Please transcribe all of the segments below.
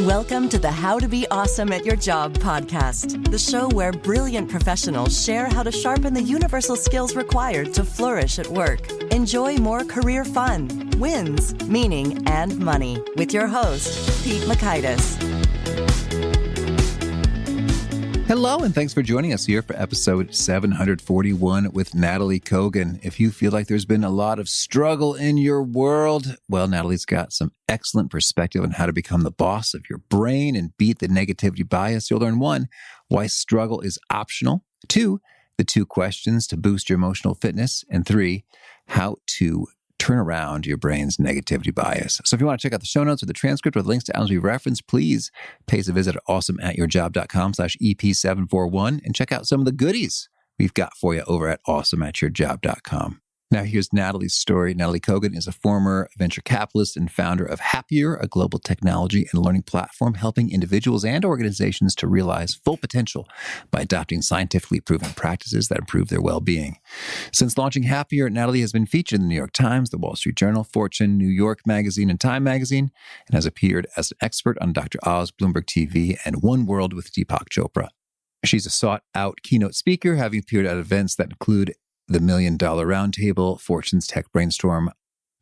Welcome to the How to Be Awesome at Your Job podcast, the show where brilliant professionals share how to sharpen the universal skills required to flourish at work. Enjoy more career fun, wins, meaning, and money with your host, Pete Makaitis. Hello, and thanks for joining us here for episode 741 with Nataly Kogan. If you feel like there's been a lot of struggle in your world, well, Nataly's got some excellent perspective on how to become the boss of your brain and beat the negativity bias. You'll learn 1, why struggle is optional, 2, the 2 questions to boost your emotional fitness, and 3, how to turn around your brain's negativity bias. So if you want to check out the show notes or the transcript or the links to items we referenced, please pay us a visit at awesomeatyourjob.com/EP741 and check out some of the goodies we've got for you over at awesomeatyourjob.com. Now, here's Nataly's story. Nataly Kogan is a former venture capitalist and founder of Happier, a global technology and learning platform helping individuals and organizations to realize full potential by adopting scientifically proven practices that improve their well-being. Since launching Happier, Nataly has been featured in the New York Times, the Wall Street Journal, Fortune, New York Magazine, and Time Magazine, and has appeared as an expert on Dr. Oz, Bloomberg TV, and One World with Deepak Chopra. She's a sought-out keynote speaker, having appeared at events that include the Million Dollar Roundtable, Fortune's Tech Brainstorm,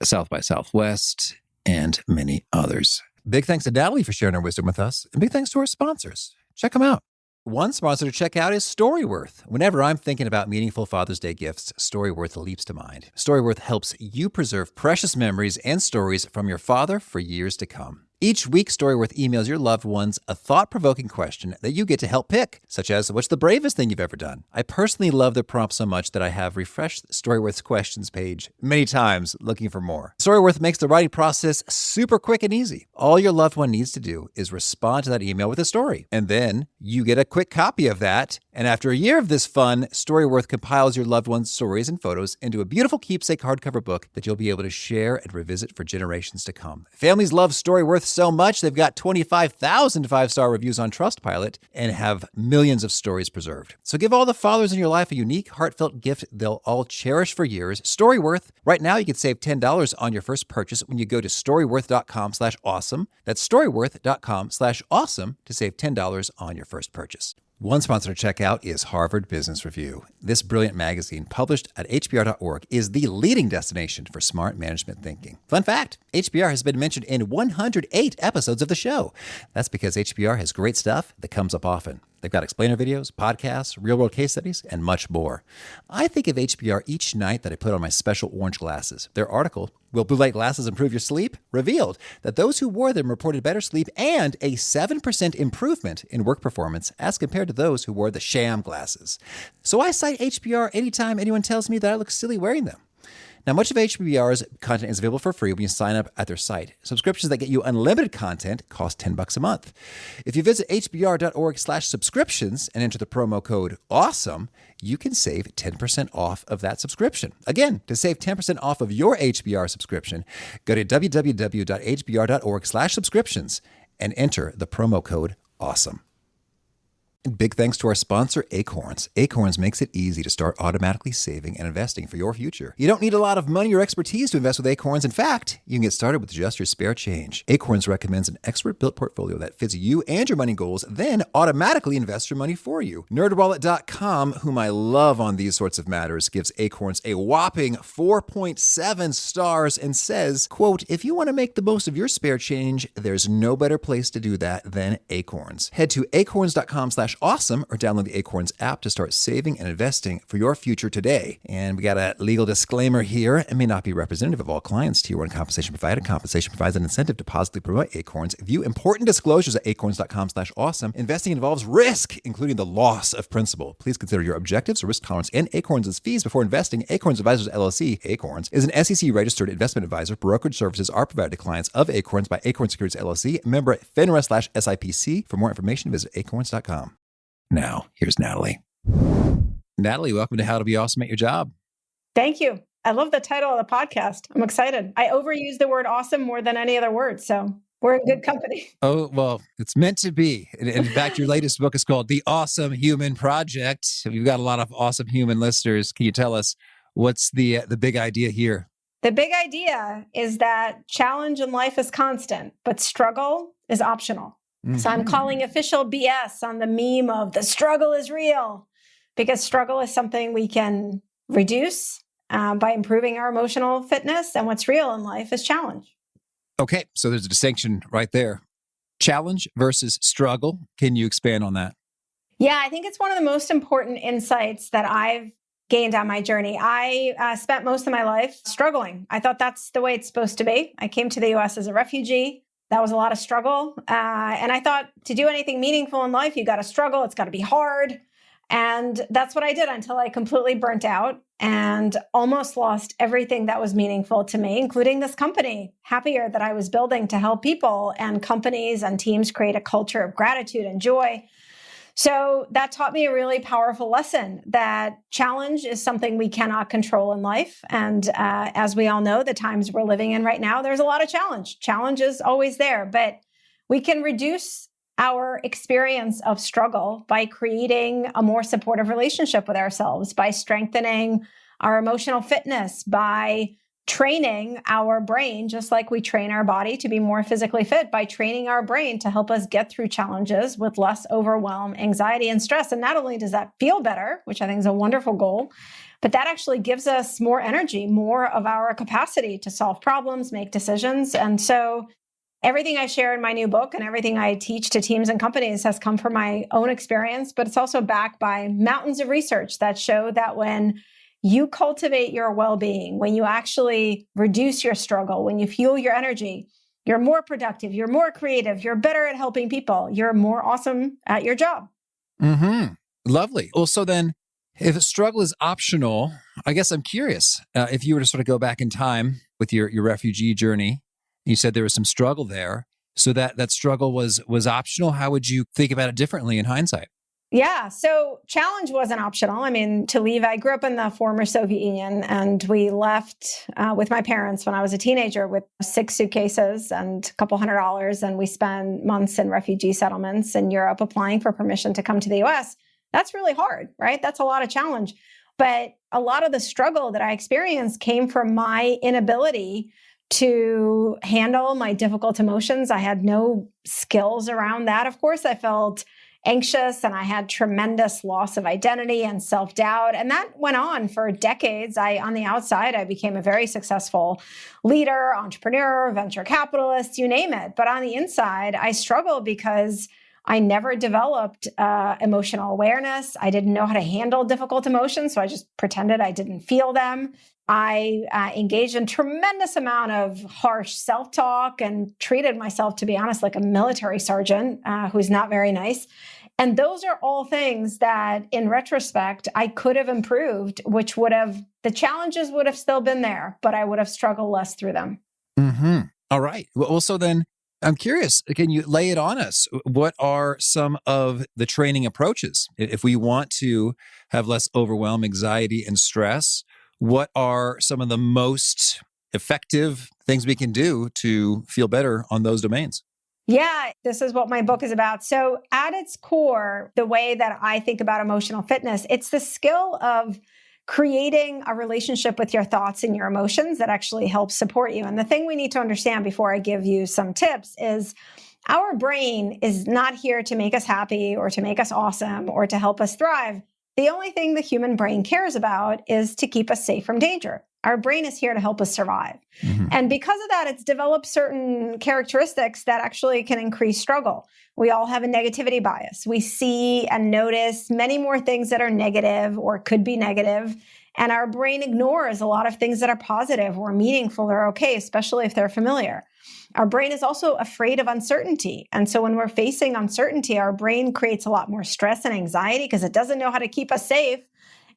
South by Southwest, and many others. Big thanks to Nataly for sharing her wisdom with us, and big thanks to our sponsors. Check them out. One sponsor to check out is Storyworth. Whenever I'm thinking about meaningful Father's Day gifts, Storyworth leaps to mind. Storyworth helps you preserve precious memories and stories from your father for years to come. Each week, Storyworth emails your loved ones a thought-provoking question that you get to help pick, such as, what's the bravest thing you've ever done? I personally love the prompt so much that I have refreshed Storyworth's questions page many times looking for more. Storyworth makes the writing process super quick and easy. All your loved one needs to do is respond to that email with a story, and then you get a quick copy of that. And after a year of this fun, Storyworth compiles your loved one's stories and photos into a beautiful keepsake hardcover book that you'll be able to share and revisit for generations to come. Families love Storyworth so much, they've got 25,000 5-star reviews on Trustpilot and have millions of stories preserved. So give all the fathers in your life a unique, heartfelt gift they'll all cherish for years. Storyworth. Right now, you can save $10 on your first purchase when you go to storyworth.com/awesome. That's storyworth.com/awesome to save $10 on your first purchase. One sponsor to check out is Harvard Business Review. This brilliant magazine, published at hbr.org, is the leading destination for smart management thinking. Fun fact, HBR has been mentioned in 108 episodes of the show. That's because HBR has great stuff that comes up often. They've got explainer videos, podcasts, real-world case studies, and much more. I think of HBR each night that I put on my special orange glasses. Their article, Will Blue Light Glasses Improve Your Sleep?, revealed that those who wore them reported better sleep and a 7% improvement in work performance as compared to those who wore the sham glasses. So I cite HBR anytime anyone tells me that I look silly wearing them. Now, much of HBR's content is available for free when you sign up at their site. Subscriptions that get you unlimited content cost $10 a month. If you visit hbr.org/subscriptions and enter the promo code AWESOME, you can save 10% off of that subscription. Again, to save 10% off of your HBR subscription, go to www.hbr.org/subscriptions and enter the promo code AWESOME. And big thanks to our sponsor, Acorns. Acorns makes it easy to start automatically saving and investing for your future. You don't need a lot of money or expertise to invest with Acorns. In fact, you can get started with just your spare change. Acorns recommends an expert-built portfolio that fits you and your money goals, then automatically invests your money for you. NerdWallet.com, whom I love on these sorts of matters, gives Acorns a whopping 4.7 stars and says, quote, if you want to make the most of your spare change, there's no better place to do that than Acorns. Head to acorns.com/awesome or download the Acorns app to start saving and investing for your future today. And we got a legal disclaimer here. It may not be representative of all clients. Tier 1 compensation provided. Compensation provides an incentive to positively promote Acorns. View important disclosures at acorns.com/awesome. Investing involves risk, including the loss of principal. Please consider your objectives, risk tolerance, and Acorns' fees before investing. Acorns Advisors LLC, Acorns, is an SEC-registered investment advisor. Brokerage services are provided to clients of Acorns by Acorns Securities LLC, member FINRA/SIPC. For more information, visit acorns.com. Now, here's Nataly. Nataly, welcome to How to Be Awesome at Your Job. Thank you. I love the title of the podcast. I'm excited. I overuse the word awesome more than any other word, so we're in good company. Oh, well, it's meant to be. In fact, your latest book is called The Awesome Human Project. You've got a lot of awesome human listeners. Can you tell us what's the big idea here? The big idea is that challenge in life is constant, but struggle is optional. So I'm calling official BS on the meme of the struggle is real, because struggle is something we can reduce by improving our emotional fitness. And what's real in life is challenge. Okay, so there's a distinction right there. Challenge versus struggle. Can you expand on that? Yeah, I think it's one of the most important insights that I've gained on my journey. I spent most of my life struggling. I thought that's the way it's supposed to be. I came to the US as a refugee. That was a lot of struggle. And I thought to do anything meaningful in life, you got to struggle. It's got to be hard. And that's what I did until I completely burnt out and almost lost everything that was meaningful to me, including this company, Happier, that I was building to help people and companies and teams create a culture of gratitude and joy. So that taught me a really powerful lesson that challenge is something we cannot control in life. And as we all know, the times we're living in right now, there's a lot of challenge. Challenge is always there, but we can reduce our experience of struggle by creating a more supportive relationship with ourselves, by strengthening our emotional fitness, by training our brain, just like we train our body to be more physically fit, by training our brain to help us get through challenges with less overwhelm, anxiety, and stress. And not only does that feel better, which I think is a wonderful goal, but that actually gives us more energy, more of our capacity to solve problems, make decisions. And so everything I share in my new book and everything I teach to teams and companies has come from my own experience, but it's also backed by mountains of research that show that when you cultivate your well-being, when you actually reduce your struggle, when you fuel your energy, you're more productive, you're more creative, you're better at helping people, you're more awesome at your job. Lovely. Well, so then if struggle is optional, I guess I'm curious, if you were to sort of go back in time with your refugee journey, you said there was some struggle there. So that struggle was optional. How would you think about it differently in hindsight? Yeah. So challenge wasn't optional. I mean, to leave, I grew up in the former Soviet Union, and we left with my parents when I was a teenager with 6 suitcases and a couple $100. And we spent months in refugee settlements in Europe applying for permission to come to the US. That's really hard, right? That's a lot of challenge. But a lot of the struggle that I experienced came from my inability to handle my difficult emotions. I had no skills around that. Of course, I felt anxious and I had tremendous loss of identity and self-doubt. And that went on for decades. On the outside, I became a very successful leader, entrepreneur, venture capitalist, you name it. But on the inside, I struggled because I never developed emotional awareness. I didn't know how to handle difficult emotions, so I just pretended I didn't feel them. I engaged in tremendous amount of harsh self-talk and treated myself, to be honest, like a military sergeant who's not very nice. And those are all things that, in retrospect, I could have improved, which the challenges would have still been there, but I would have struggled less through them. All right. Well, so then I'm curious, can you lay it on us? What are some of the training approaches? If we want to have less overwhelm, anxiety, and stress, what are some of the most effective things we can do to feel better on those domains? Yeah, this is what my book is about. So at its core, the way that I think about emotional fitness, it's the skill of creating a relationship with your thoughts and your emotions that actually helps support you. And the thing we need to understand before I give you some tips is our brain is not here to make us happy or to make us awesome or to help us thrive. The only thing the human brain cares about is to keep us safe from danger. Our brain is here to help us survive. And because of that, it's developed certain characteristics that actually can increase struggle. We all have a negativity bias. We see and notice many more things that are negative or could be negative. And our brain ignores a lot of things that are positive or meaningful or okay, especially if they're familiar. Our brain is also afraid of uncertainty. And so when we're facing uncertainty, our brain creates a lot more stress and anxiety because it doesn't know how to keep us safe.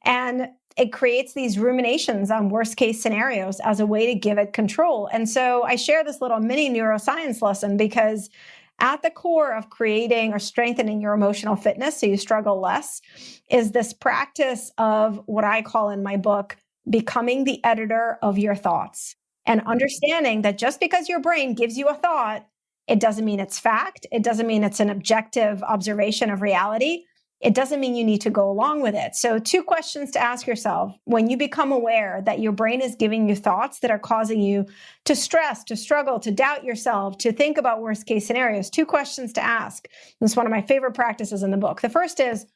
And it creates these ruminations on worst case scenarios as a way to give it control. And so I share this little mini neuroscience lesson because at the core of creating or strengthening your emotional fitness so you struggle less is this practice of what I call in my book, becoming the editor of your thoughts. And understanding that just because your brain gives you a thought, it doesn't mean it's fact. It doesn't mean it's an objective observation of reality. it doesn't mean you need to go along with it. So 2 questions to ask yourself when you become aware that your brain is giving you thoughts that are causing you to stress, to struggle, to doubt yourself, to think about worst case scenarios. 2 questions to ask. This is one of my favorite practices in the book. The first is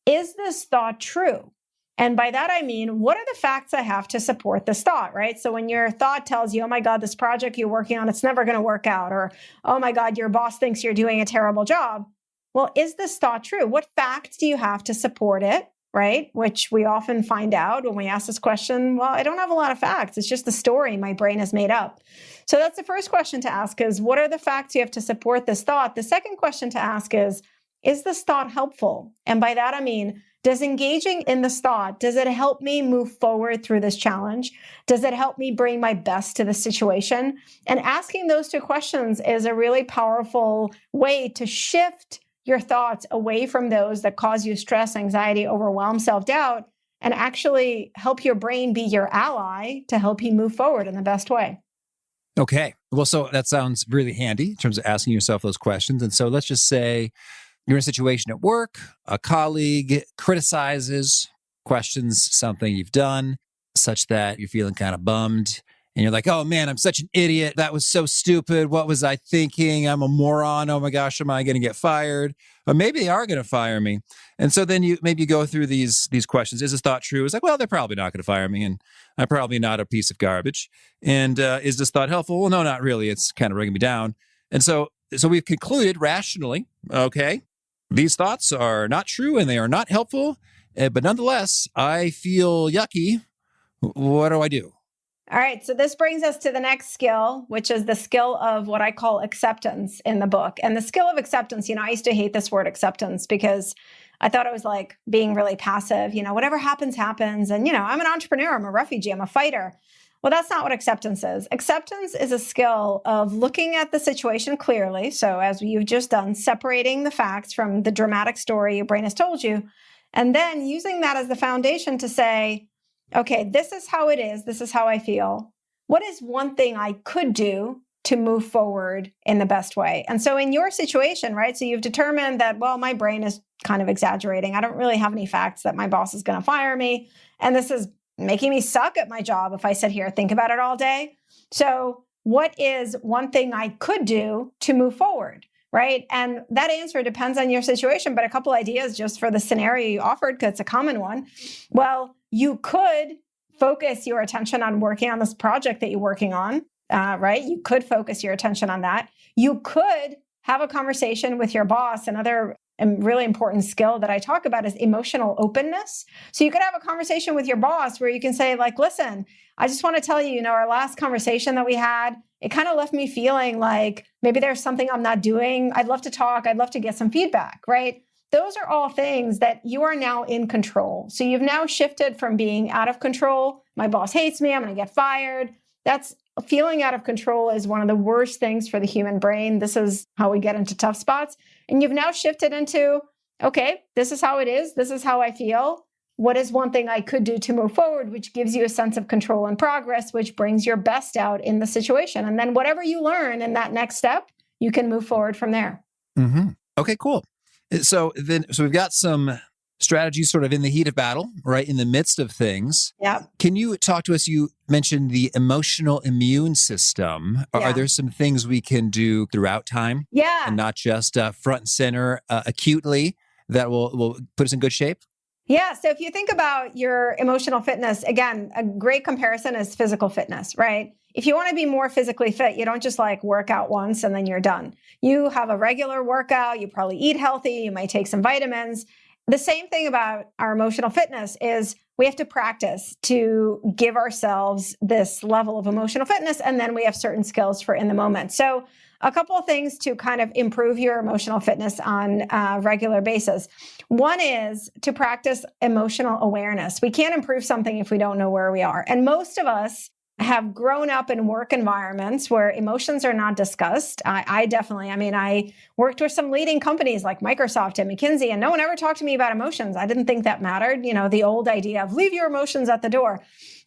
this thought true? And by that, I mean, what are the facts I have to support this thought, right? So when your thought tells you, oh my God, this project you're working on, it's never going to work out, or, oh my God, your boss thinks you're doing a terrible job. Well, is this thought true? What facts do you have to support it, right? Which we often find out when we ask this question, well, I don't have a lot of facts. It's just the story my brain has made up. So that's the first question to ask is, what are the facts you have to support this thought? The second question to ask is this thought helpful? And by that, I mean, does engaging in this thought, does it help me move forward through this challenge? Does it help me bring my best to the situation? And asking those 2 questions is a really powerful way to shift your thoughts away from those that cause you stress, anxiety, overwhelm, self-doubt, and actually help your brain be your ally to help you move forward in the best way. Okay. Well, so that sounds really handy in terms of asking yourself those questions. And so let's just say you're in a situation at work, a colleague criticizes, questions something you've done such that you're feeling kind of bummed. And you're like, oh man, I'm such an idiot. That was so stupid. What was I thinking? I'm a moron. Oh my gosh, am I going to get fired? Or maybe they are going to fire me. And so then you go through these questions. Is this thought true? It's like, well, they're probably not going to fire me. And I'm probably not a piece of garbage. And is this thought helpful? Well, no, not really. It's kind of bringing me down. And so we've concluded rationally, okay, these thoughts are not true and they are not helpful. But nonetheless, I feel yucky. What do I do? All right. So this brings us to the next skill, which is the skill of what I call acceptance in the book. And the skill of acceptance, I used to hate this word acceptance because I thought it was like being really passive, whatever happens, happens. And, I'm an entrepreneur, I'm a refugee, I'm a fighter. Well, that's not what acceptance is. Acceptance is a skill of looking at the situation clearly. So as you've just done, separating the facts from the dramatic story your brain has told you, and then using that as the foundation to say, okay, this is how it is. This is how I feel. What is one thing I could do to move forward in the best way? And so in your situation, right, so you've determined that, well, my brain is kind of exaggerating. I don't really have any facts that my boss is going to fire me. And this is making me suck at my job if I sit here and think about it all day. So what is one thing I could do to move forward? Right. And that answer depends on your situation, but a couple ideas just for the scenario you offered, because it's a common one. Well, you could focus your attention on working on this project that you're working on, right? You could focus your attention on that. You could have a conversation with your boss. Another really important skill that I talk about is emotional openness. So you could have a conversation with your boss where you can say, like, listen, I just want to tell you, our last conversation that we had, it kind of left me feeling like maybe there's something I'm not doing. I'd love to talk. I'd love to get some feedback, right? Those are all things that you are now in control. So you've now shifted from being out of control. My boss hates me. I'm going to get fired. That's feeling out of control is one of the worst things for the human brain. This is how we get into tough spots. And you've now shifted into, okay, this is how it is. This is how I feel. What is one thing I could do to move forward, which gives you a sense of control and progress, which brings your best out in the situation. And then whatever you learn in that next step, you can move forward from there. Mm-hmm. Okay, cool. So we've got some strategies sort of in the heat of battle, right? In the midst of things. Yeah. Can you talk to us? You mentioned the emotional immune system. Are there some things we can do throughout time? Yeah. And not just front and center acutely that will put us in good shape? Yeah. So if you think about your emotional fitness, again, a great comparison is physical fitness, right? If you want to be more physically fit, you don't just like work out once and then you're done. You have a regular workout, you probably eat healthy, you might take some vitamins. The same thing about our emotional fitness is we have to practice to give ourselves this level of emotional fitness, and then we have certain skills for in the moment. So a couple of things to kind of improve your emotional fitness on a regular basis. One is to practice emotional awareness. We can't improve something if we don't know where we are. And most of us have grown up in work environments where emotions are not discussed. I worked with some leading companies like Microsoft and McKinsey, and no one ever talked to me about emotions. I didn't think that mattered. The old idea of leave your emotions at the door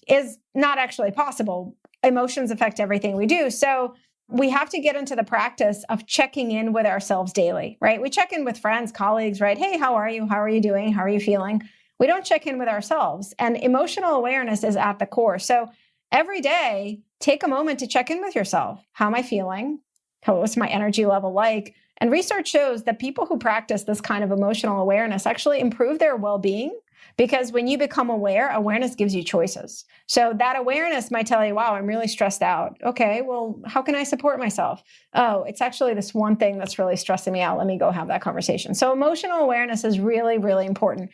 is not actually possible. Emotions affect everything we do. So we have to get into the practice of checking in with ourselves daily, right? We check in with friends, colleagues, right? Hey, how are you? How are you doing? How are you feeling? We don't check in with ourselves. And emotional awareness is at the core. So every day, take a moment to check in with yourself. How am I feeling? What's my energy level like? And research shows that people who practice this kind of emotional awareness actually improve their well-being, because when you become aware, awareness gives you choices. So that awareness might tell you, wow, I'm really stressed out. Okay, well, how can I support myself? Oh, it's actually this one thing that's really stressing me out. Let me go have that conversation. So emotional awareness is really, really important.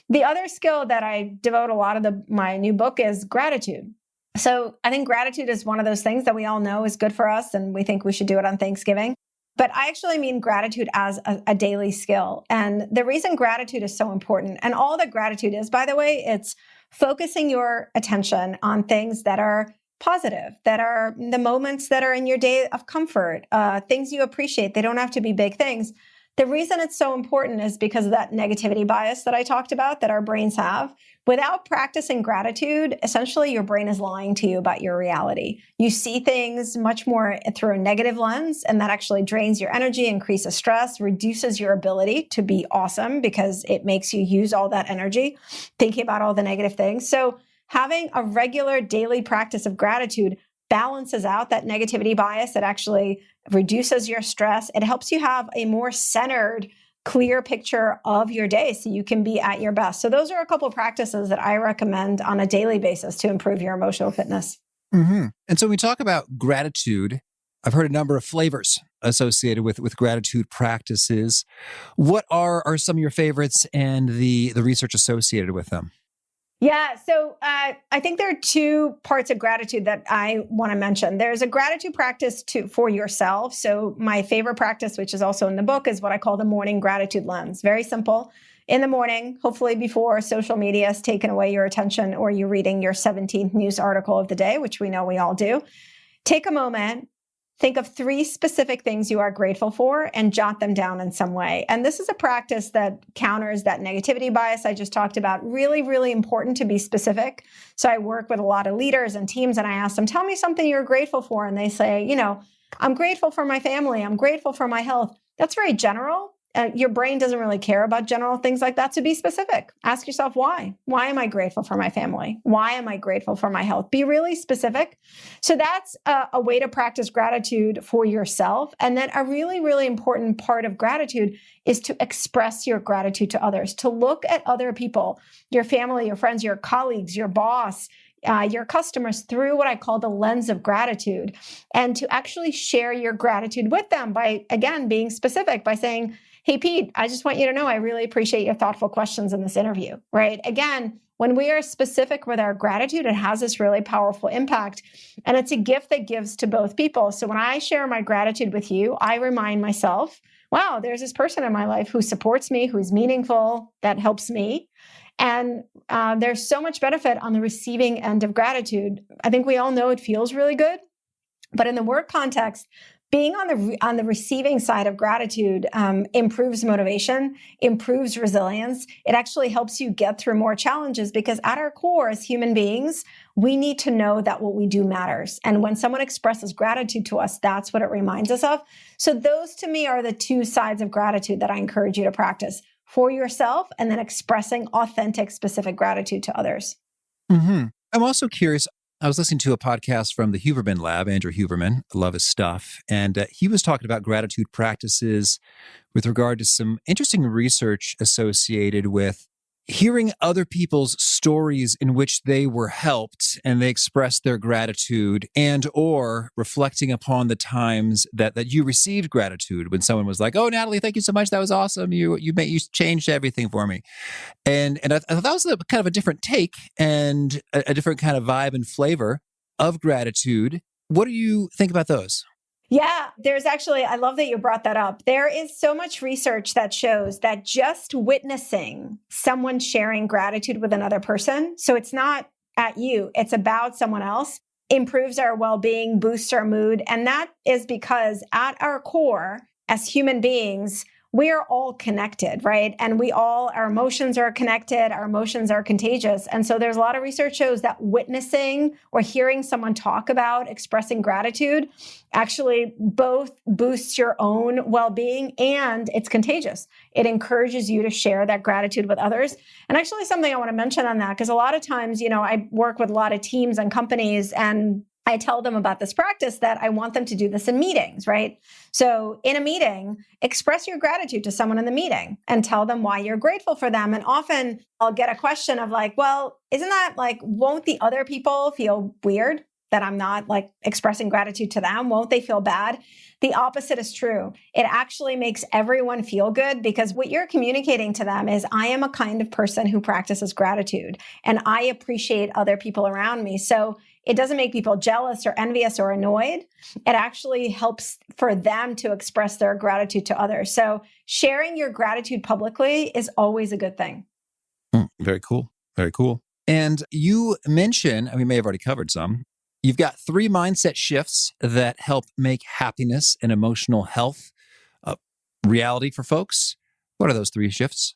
The other skill that I devote a lot of my new book is gratitude. So I think gratitude is one of those things that we all know is good for us, and we think we should do it on Thanksgiving. But I actually mean gratitude as a daily skill. And the reason gratitude is so important, and all that gratitude is, by the way, it's focusing your attention on things that are positive, that are the moments that are in your day of comfort, things you appreciate. They don't have to be big things. The reason it's so important is because of that negativity bias that I talked about that our brains have. Without practicing gratitude, essentially your brain is lying to you about your reality. You see things much more through a negative lens, and that actually drains your energy, increases stress, reduces your ability to be awesome because it makes you use all that energy thinking about all the negative things. So having a regular daily practice of gratitude balances out that negativity bias. It actually reduces your stress. It helps you have a more centered, clear picture of your day so you can be at your best. So those are a couple of practices that I recommend on a daily basis to improve your emotional fitness. Mm-hmm. And so when we talk about gratitude, I've heard a number of flavors associated with gratitude practices. What are some of your favorites and the research associated with them? Yeah. So I think there are two parts of gratitude that I want to mention. There's a gratitude practice for yourself. So my favorite practice, which is also in the book, is what I call the morning gratitude lens. Very simple. In the morning, hopefully before social media has taken away your attention or you're reading your 17th news article of the day, which we know we all do, take a moment. Think of 3 specific things you are grateful for and jot them down in some way. And this is a practice that counters that negativity bias I just talked about. Really, really important to be specific. So I work with a lot of leaders and teams, and I ask them, tell me something you're grateful for. And they say, I'm grateful for my family. I'm grateful for my health. That's very general. Your brain doesn't really care about general things like that. So be specific. Ask yourself why. Why am I grateful for my family? Why am I grateful for my health? Be really specific. So that's a way to practice gratitude for yourself. And then a really, really important part of gratitude is to express your gratitude to others, to look at other people, your family, your friends, your colleagues, your boss, your customers through what I call the lens of gratitude, and to actually share your gratitude with them by, again, being specific, by saying, hey, Pete, I just want you to know I really appreciate your thoughtful questions in this interview, right? Again, when we are specific with our gratitude, it has this really powerful impact. And it's a gift that gives to both people. So when I share my gratitude with you, I remind myself, wow, there's this person in my life who supports me, who's meaningful, that helps me. And there's so much benefit on the receiving end of gratitude. I think we all know it feels really good. But in the work context, being on the receiving side of gratitude improves motivation, improves resilience. It actually helps you get through more challenges, because at our core as human beings, we need to know that what we do matters. And when someone expresses gratitude to us, that's what it reminds us of. So those to me are the 2 sides of gratitude that I encourage you to practice for yourself, and then expressing authentic, specific gratitude to others. Mm-hmm. I'm also curious. I was listening to a podcast from the Huberman Lab, Andrew Huberman. I love his stuff. And he was talking about gratitude practices with regard to some interesting research associated with hearing other people's stories in which they were helped and they expressed their gratitude, and or reflecting upon the times that you received gratitude when someone was like, oh, Nataly, thank you so much. That was awesome. You changed everything for me. And I thought that was kind of a different take and a different kind of vibe and flavor of gratitude. What do you think about those? Yeah, there's actually, I love that you brought that up. There is so much research that shows that just witnessing someone sharing gratitude with another person, so it's not at you, it's about someone else, improves our well-being, boosts our mood. And that is because at our core, as human beings, we are all connected, right? And our emotions are connected, our emotions are contagious. And so there's a lot of research shows that witnessing or hearing someone talk about expressing gratitude actually both boosts your own well-being and it's contagious. It encourages you to share that gratitude with others. And actually something I want to mention on that, because a lot of times, I work with a lot of teams and companies, and I tell them about this practice that I want them to do this in meetings, right? So in a meeting, express your gratitude to someone in the meeting and tell them why you're grateful for them. And often I'll get a question of like, well, isn't that like, won't the other people feel weird that I'm not like expressing gratitude to them? Won't they feel bad? The opposite is true. It actually makes everyone feel good because what you're communicating to them is I am a kind of person who practices gratitude and I appreciate other people around me. So it doesn't make people jealous or envious or annoyed. It actually helps for them to express their gratitude to others. So sharing your gratitude publicly is always a good thing. Very cool. Very cool. And you mentioned, and we may have already covered some, you've got 3 mindset shifts that help make happiness and emotional health a reality for folks. What are those 3 shifts?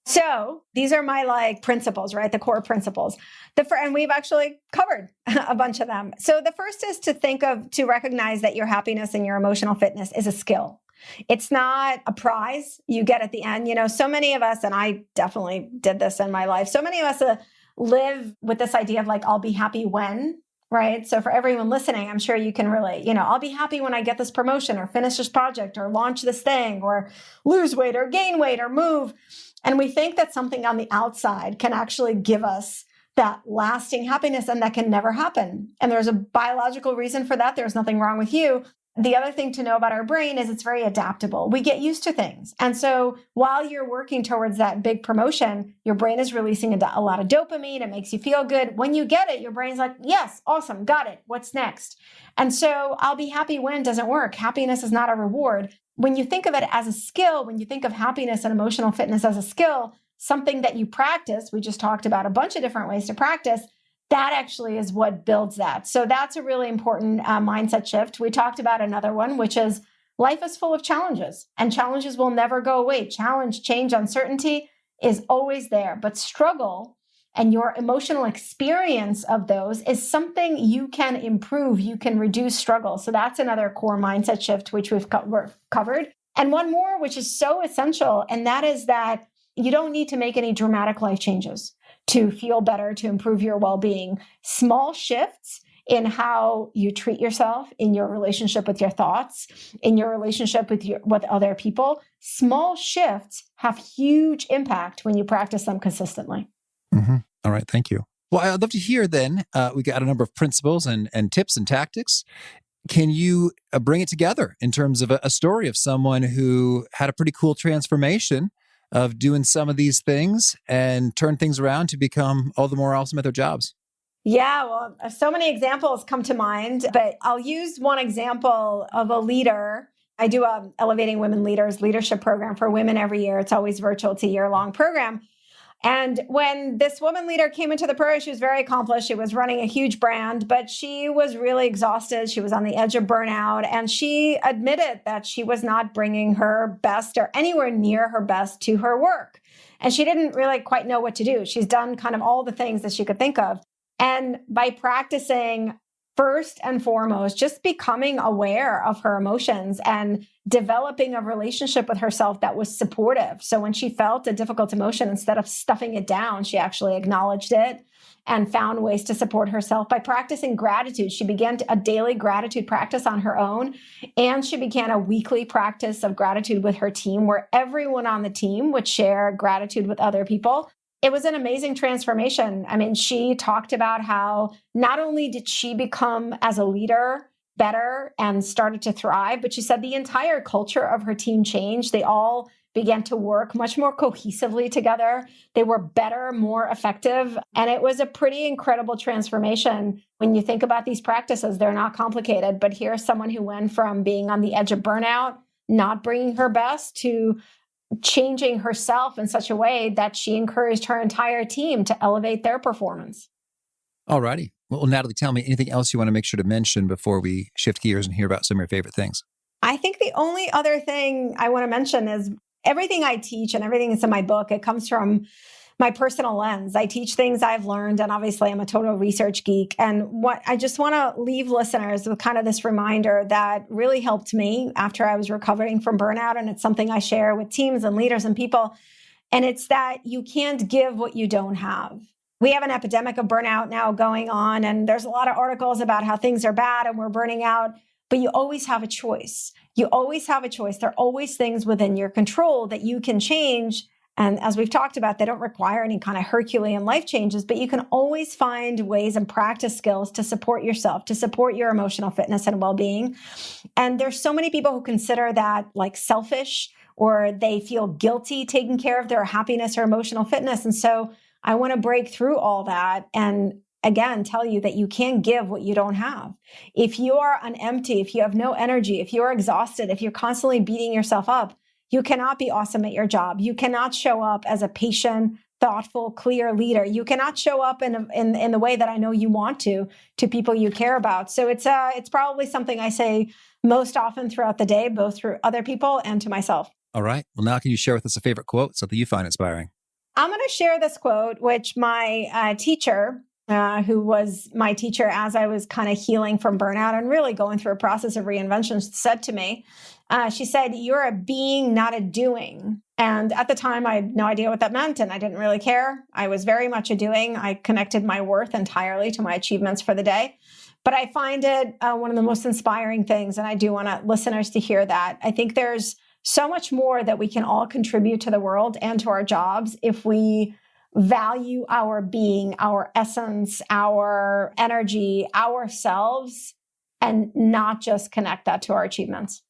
So these are my principles, right? The core principles. And we've actually covered a bunch of them. So the first is to recognize that your happiness and your emotional fitness is a skill. It's not a prize you get at the end. So many of us, and I definitely did this in my life, so many of us live with this idea of I'll be happy when, right? So for everyone listening, I'm sure you can relate, I'll be happy when I get this promotion or finish this project or launch this thing or lose weight or gain weight or move. And we think that something on the outside can actually give us that lasting happiness, and that can never happen. And there's a biological reason for that. There's nothing wrong with you. The other thing to know about our brain is it's very adaptable. We get used to things. And so while you're working towards that big promotion, your brain is releasing a lot of dopamine. It makes you feel good. When you get it, your brain's like, yes, awesome, got it. What's next? And so I'll be happy when doesn't work. Happiness is not a reward. When you think of it as a skill, when you think of happiness and emotional fitness as a skill, something that you practice, we just talked about a bunch of different ways to practice, that actually is what builds that. So that's a really important mindset shift. We talked about another one, which is life is full of challenges and challenges will never go away. Challenge, change, uncertainty is always there, but struggle and your emotional experience of those is something you can improve. You can reduce struggle. So that's another core mindset shift, which we've covered. And one more, which is so essential, and that is that you don't need to make any dramatic life changes to feel better, to improve your well-being. Small shifts in how you treat yourself, in your relationship with your thoughts, in your relationship with other people, small shifts have huge impact when you practice them consistently. Mm-hmm. All right. Thank you. Well, I'd love to hear then, we got a number of principles and tips and tactics. Can you bring it together in terms of a story of someone who had a pretty cool transformation of doing some of these things and turn things around to become all the more awesome at their jobs? Yeah, well, so many examples come to mind, but I'll use one example of a leader. I do a Elevating Women Leaders leadership program for women every year. It's always virtual. It's a year-long program. And when this woman leader came into the program, she was very accomplished. She was running a huge brand, but she was really exhausted. She was on the edge of burnout. And she admitted that she was not bringing her best or anywhere near her best to her work. And she didn't really quite know what to do. She's done kind of all the things that she could think of. And by practicing, first and foremost, just becoming aware of her emotions and developing a relationship with herself that was supportive. So when she felt a difficult emotion, instead of stuffing it down, she actually acknowledged it and found ways to support herself. By practicing gratitude, she began a daily gratitude practice on her own, and she began a weekly practice of gratitude with her team, where everyone on the team would share gratitude with other people. It was an amazing transformation. I mean, she talked about how not only did she become as a leader better and started to thrive, but she said the entire culture of her team changed. They all began to work much more cohesively together. They were better, more effective. And it was a pretty incredible transformation. When you think about these practices, they're not complicated, but here's someone who went from being on the edge of burnout, not bringing her best, to changing herself in such a way that she encouraged her entire team to elevate their performance. All righty. Well, Nataly, tell me anything else you want to make sure to mention before we shift gears and hear about some of your favorite things. I think the only other thing I want to mention is everything I teach and everything that's in my book, it comes from my personal lens. I teach things I've learned, and obviously I'm a total research geek. And what I just want to leave listeners with kind of this reminder that really helped me after I was recovering from burnout. And it's something I share with teams and leaders and people. And it's that you can't give what you don't have. We have an epidemic of burnout now going on, and there's a lot of articles about how things are bad and we're burning out, but you always have a choice. You always have a choice. There are always things within your control that you can change. And as we've talked about, they don't require any kind of Herculean life changes, but you can always find ways and practice skills to support yourself, to support your emotional fitness and well-being. And there's so many people who consider that like selfish, or they feel guilty taking care of their happiness or emotional fitness. And so I want to break through all that and again, tell you that you can't give what you don't have. If you are empty, if you have no energy, if you're exhausted, if you're constantly beating yourself up, you cannot be awesome at your job. You cannot show up as a patient, thoughtful, clear leader. You cannot show up in the way that I know you want to people you care about. So it's probably something I say most often throughout the day, both through other people and to myself. All right. Well, now can you share with us a favorite quote, something you find inspiring? I'm going to share this quote, which my teacher, who was my teacher as I was kind of healing from burnout and really going through a process of reinvention, said to me. She said, "You're a being, not a doing." And at the time, I had no idea what that meant, and I didn't really care. I was very much a doing. I connected my worth entirely to my achievements for the day. But I find it one of the most inspiring things, and I do want listeners to hear that. I think there's so much more that we can all contribute to the world and to our jobs if we value our being, our essence, our energy, ourselves, and not just connect that to our achievements.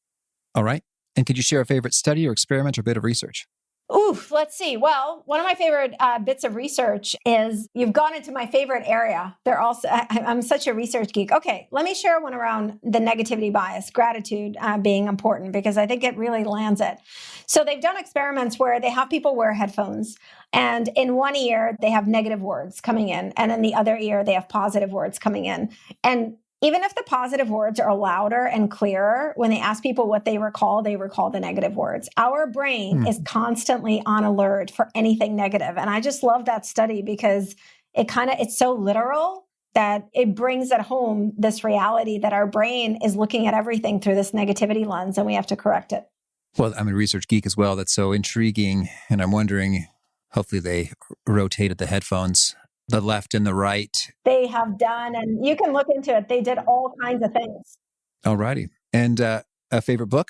All right. And could you share a favorite study or experiment or bit of research? Oof, let's see. Well, one of my favorite bits of research is you've gone into my favorite area. I'm such a research geek. Okay, let me share one around the negativity bias, gratitude being important, because I think it really lands it. So they've done experiments where they have people wear headphones, and in one ear, they have negative words coming in, and in the other ear, they have positive words coming in. And even if the positive words are louder and clearer, when they ask people what they recall the negative words. Our brain is constantly on alert for anything negative. And I just love that study because it's so literal that it brings at home this reality that our brain is looking at everything through this negativity lens and we have to correct it. Well, I'm a research geek as well. That's so intriguing. And I'm wondering, hopefully they rotated the headphones, the left and the right. They have done, and you can look into it. They did all kinds of things. All righty. And a favorite book?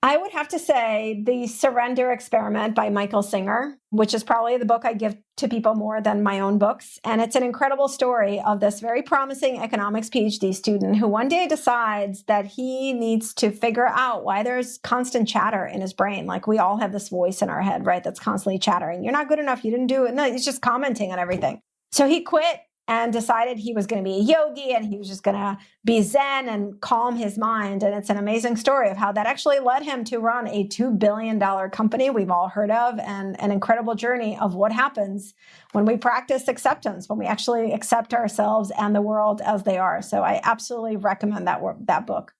I would have to say The Surrender Experiment by Michael Singer, which is probably the book I give to people more than my own books. And it's an incredible story of this very promising economics PhD student who one day decides that he needs to figure out why there's constant chatter in his brain. Like we all have this voice in our head, right? That's constantly chattering. You're not good enough. You didn't do it. No, he's just commenting on everything. So he quit and decided he was going to be a yogi and he was just going to be Zen and calm his mind. And it's an amazing story of how that actually led him to run a $2 billion company we've all heard of, and an incredible journey of what happens when we practice acceptance, when we actually accept ourselves and the world as they are. So I absolutely recommend that book.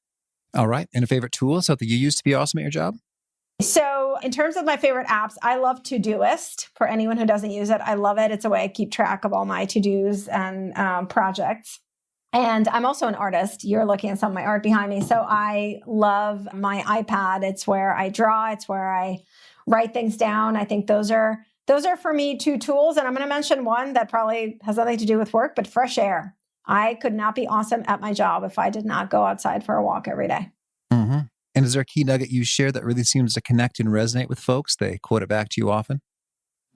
All right. And a favorite tool, something you use to be awesome at your job? So in terms of my favorite apps, I love Todoist. For anyone who doesn't use it, I love it. It's a way I keep track of all my to-dos and projects. And I'm also an artist. You're looking at some of my art behind me. So I love my iPad. It's where I draw. It's where I write things down. I think those are for me two tools. And I'm going to mention one that probably has nothing to do with work, but fresh air. I could not be awesome at my job if I did not go outside for a walk every day. Mm-hmm. And is there a key nugget you share that really seems to connect and resonate with folks? They quote it back to you often?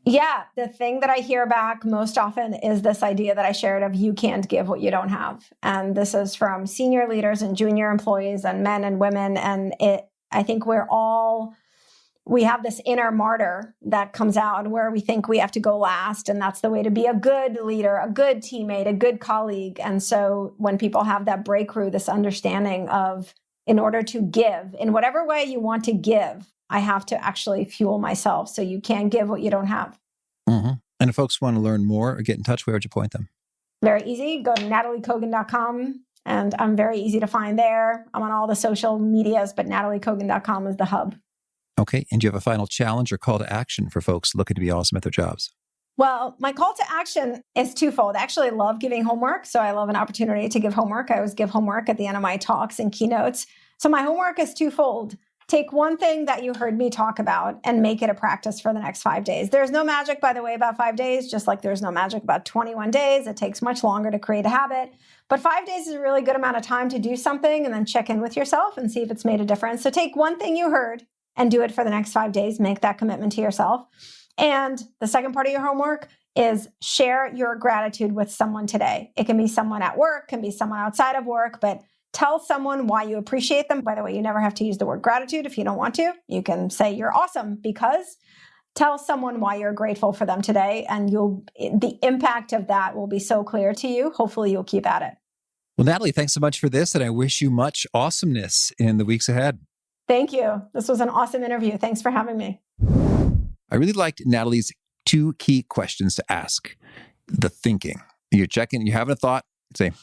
Yeah. The thing that I hear back most often is this idea that I shared of you can't give what you don't have. And this is from senior leaders and junior employees and men and women. And I think we have this inner martyr that comes out where we think we have to go last. And that's the way to be a good leader, a good teammate, a good colleague. And so when people have that breakthrough, this understanding of, in order to give, in whatever way you want to give, I have to actually fuel myself. So you can't give what you don't have. Mm-hmm. And if folks want to learn more or get in touch, where would you point them? Very easy. Go to NatalyKogan.com, and I'm very easy to find there. I'm on all the social medias, but NatalyKogan.com is the hub. Okay. And do you have a final challenge or call to action for folks looking to be awesome at their jobs? Well, my call to action is twofold. Actually, I love giving homework. So I love an opportunity to give homework. I always give homework at the end of my talks and keynotes. So my homework is twofold. Take one thing that you heard me talk about and make it a practice for the next 5 days. There's no magic, by the way, about 5 days, just like there's no magic about 21 days. It takes much longer to create a habit. But 5 days is a really good amount of time to do something and then check in with yourself and see if it's made a difference. So take one thing you heard and do it for the next 5 days. Make that commitment to yourself. And the second part of your homework is share your gratitude with someone today. It can be someone at work, can be someone outside of work, but tell someone why you appreciate them. By the way, you never have to use the word gratitude if you don't want to. You can say you're awesome because tell someone why you're grateful for them today, and the impact of that will be so clear to you. Hopefully you'll keep at it. Well, Nataly, thanks so much for this, and I wish you much awesomeness in the weeks ahead. Thank you. This was an awesome interview. Thanks for having me. I really liked Nataly's 2 key questions to ask. The thinking. You're checking, you're having a thought, say,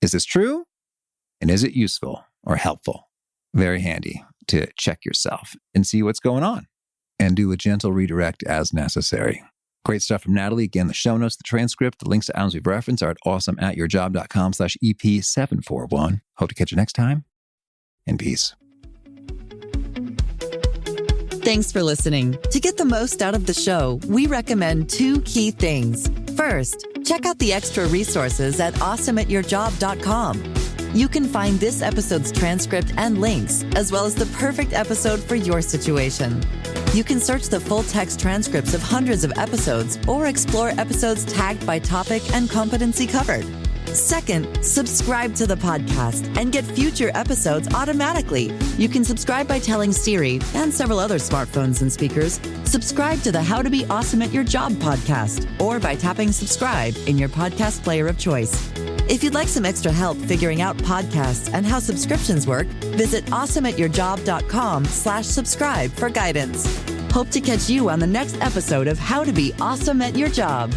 is this true? And is it useful or helpful? Very handy to check yourself and see what's going on and do a gentle redirect as necessary. Great stuff from Nataly. Again, the show notes, the transcript, the links to items we've referenced are at awesomeatyourjob.com/EP741. Hope to catch you next time. And peace. Thanks for listening. To get the most out of the show, we recommend 2 key things. First, check out the extra resources at awesomeatyourjob.com. You can find this episode's transcript and links, as well as the perfect episode for your situation. You can search the full text transcripts of hundreds of episodes or explore episodes tagged by topic and competency covered. Second, subscribe to the podcast and get future episodes automatically. You can subscribe by telling Siri and several other smartphones and speakers, subscribe to the How to Be Awesome at Your Job podcast, or by tapping subscribe in your podcast player of choice. If you'd like some extra help figuring out podcasts and how subscriptions work, visit awesomeatyourjob.com/subscribe for guidance. Hope to catch you on the next episode of How to Be Awesome at Your Job.